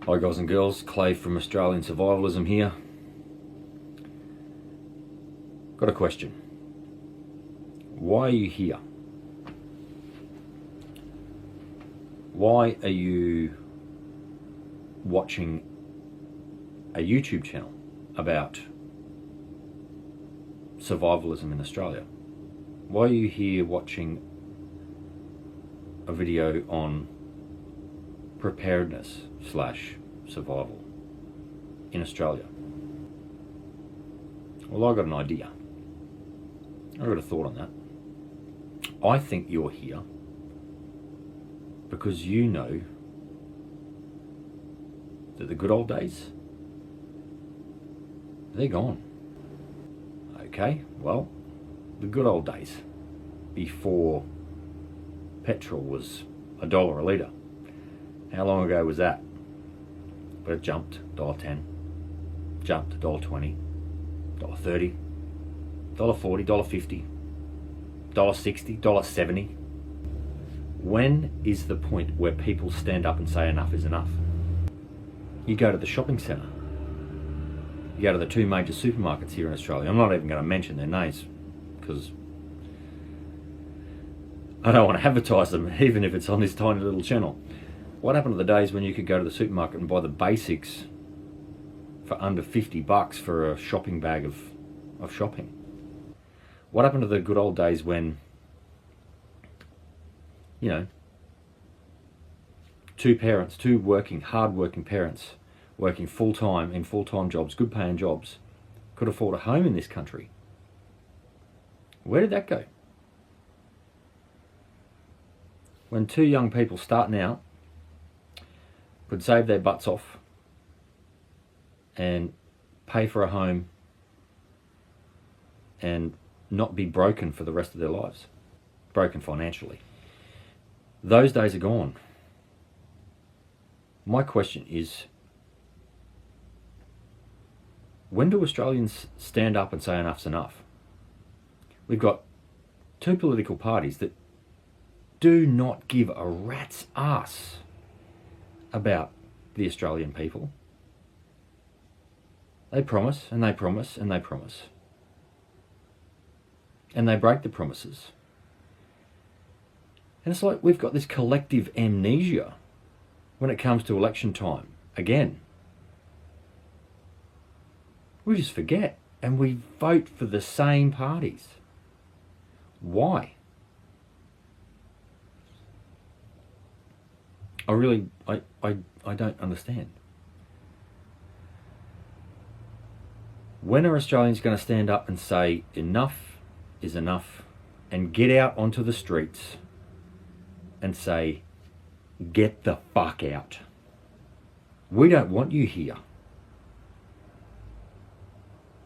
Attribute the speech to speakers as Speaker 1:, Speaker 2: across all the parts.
Speaker 1: Hi guys and girls, Clay from Australian Survivalism here. Got a question. Why are you here? Why are you watching a YouTube channel about survivalism in Australia? Why are you here watching a video on preparedness / survival in Australia? Well, I got an idea. I got a thought on that. I think you're here because you know that the good old days, they're gone. Okay, well, the good old days before petrol was $1 a litre. How long ago was that? But it jumped, $1.10, jumped to $1.20, $1.30, $1.40, $1.50, $1.60, $1.70. When is the point where people stand up and say enough is enough? You go to the shopping centre. You go to the two major supermarkets here in Australia. I'm not even going to mention their names because I don't want to advertise them, even if it's on this tiny little channel. What happened to the days when you could go to the supermarket and buy the basics for under $50 for a shopping bag of shopping? What happened to the good old days when, you know, two hard-working parents, working full-time in full-time jobs, good-paying jobs, could afford a home in this country? Where did that go? When two young people starting out could save their butts off and pay for a home and not be broken for the rest of their lives, broken financially. Those days are gone. My question is, when do Australians stand up and say enough's enough? We've got two political parties that do not give a rat's ass about the Australian people. They promise and they promise and they promise. And they break the promises. And it's like we've got this collective amnesia when it comes to election time. Again, we just forget and we vote for the same parties. Why? I don't understand. When are Australians going to stand up and say enough is enough and get out onto the streets and say, get the fuck out? We don't want you here.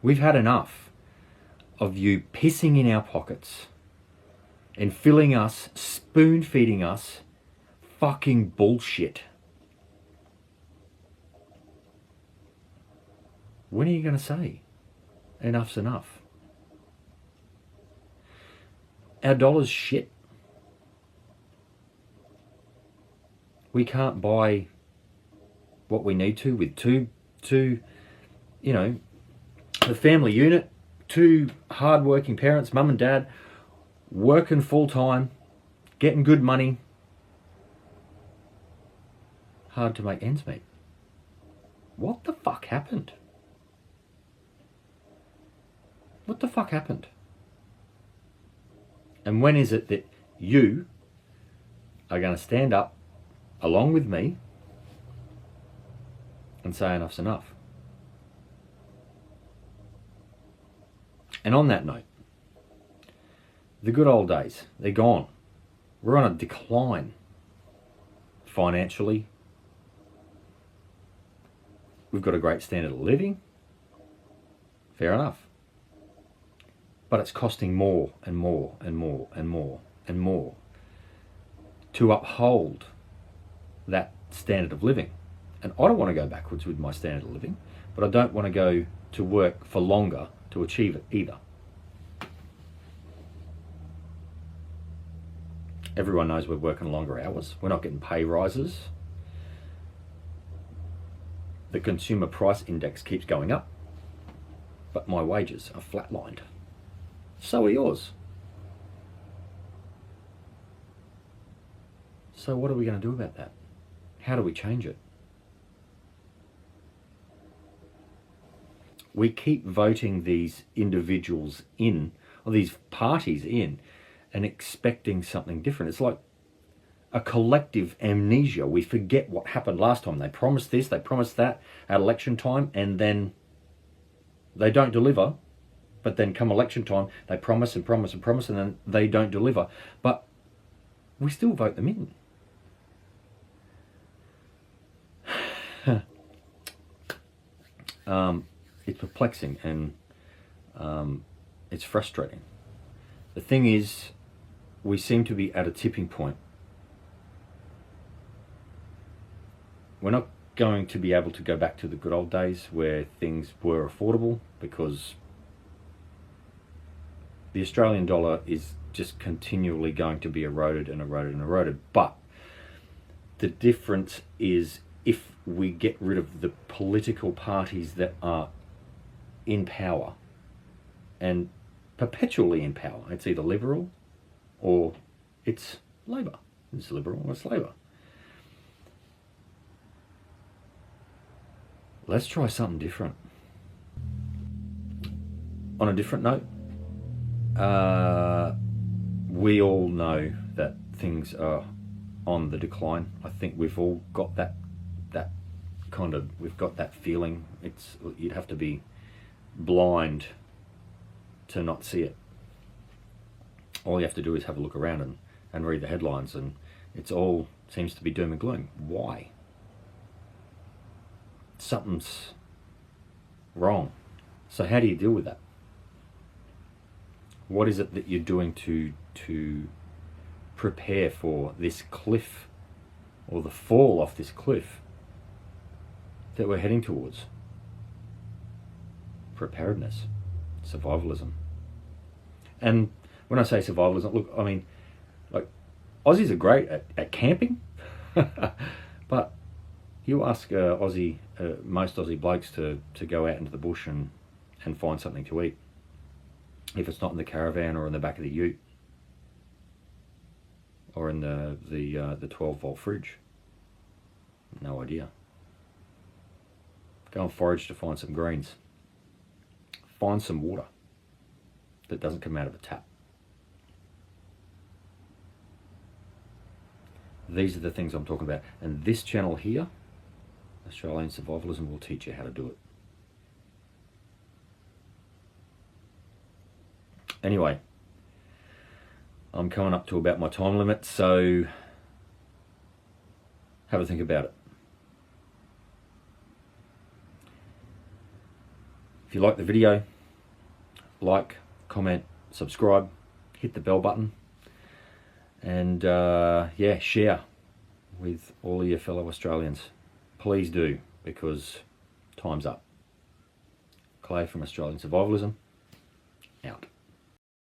Speaker 1: We've had enough of you pissing in our pockets and filling us, spoon-feeding us fucking bullshit. When are you going to say enough's enough? Our dollar's shit. We can't buy what we need to with two, you know, the family unit, two hard-working parents, mum and dad, working full-time, getting good money. Hard to make ends meet. What the fuck happened? What the fuck happened? And when is it that you are going to stand up along with me and say enough's enough? And on that note, the good old days, they're gone. We're on a decline financially. We've got a great standard of living. Fair enough. But it's costing more and more and more and more and more to uphold that standard of living. And I don't want to go backwards with my standard of living, but I don't want to go to work for longer to achieve it either. Everyone knows we're working longer hours. We're not getting pay rises. The consumer price index keeps going up, but my wages are flatlined. So are yours. So what are we going to do about that? How do we change it? We keep voting these individuals in, or these parties in, and expecting something different. It's like a collective amnesia. We forget what happened last time. They promised this, they promised that at election time, and then they don't deliver. But then come election time, they promise and promise and promise, and then they don't deliver. But we still vote them in. It's perplexing and it's frustrating. The thing is, we seem to be at a tipping point. We're not going to be able to go back to the good old days where things were affordable, because the Australian dollar is just continually going to be eroded and eroded and eroded. But the difference is, if we get rid of the political parties that are in power and perpetually in power, it's either Liberal or it's Labor. It's Liberal or it's Labor. Let's try something different. On a different note, we all know that things are on the decline. I think we've all got that we've got that feeling. You'd have to be blind to not see it. All you have to do is have a look around and read the headlines, and it's all seems to be doom and gloom. Why? Something's wrong. So how do you deal with that? What is it that you're doing to prepare for this cliff, or the fall off this cliff that we're heading towards? Preparedness, survivalism. And when I say survivalism, look, I mean, like, Aussies are great at camping, but you ask most Aussie blokes to go out into the bush and find something to eat. If it's not in the caravan or in the back of the ute or in the 12-volt fridge, no idea. Go and forage to find some greens. Find some water that doesn't come out of a tap. These are the things I'm talking about. And this channel here, Australian Survivalism, will teach you how to do it. Anyway, I'm coming up to about my time limit, so have a think about it. If you like the video, like, comment, subscribe, hit the bell button, and yeah, share with all of your fellow Australians. Please do, because time's up. Clay from Australian Survivalism, out.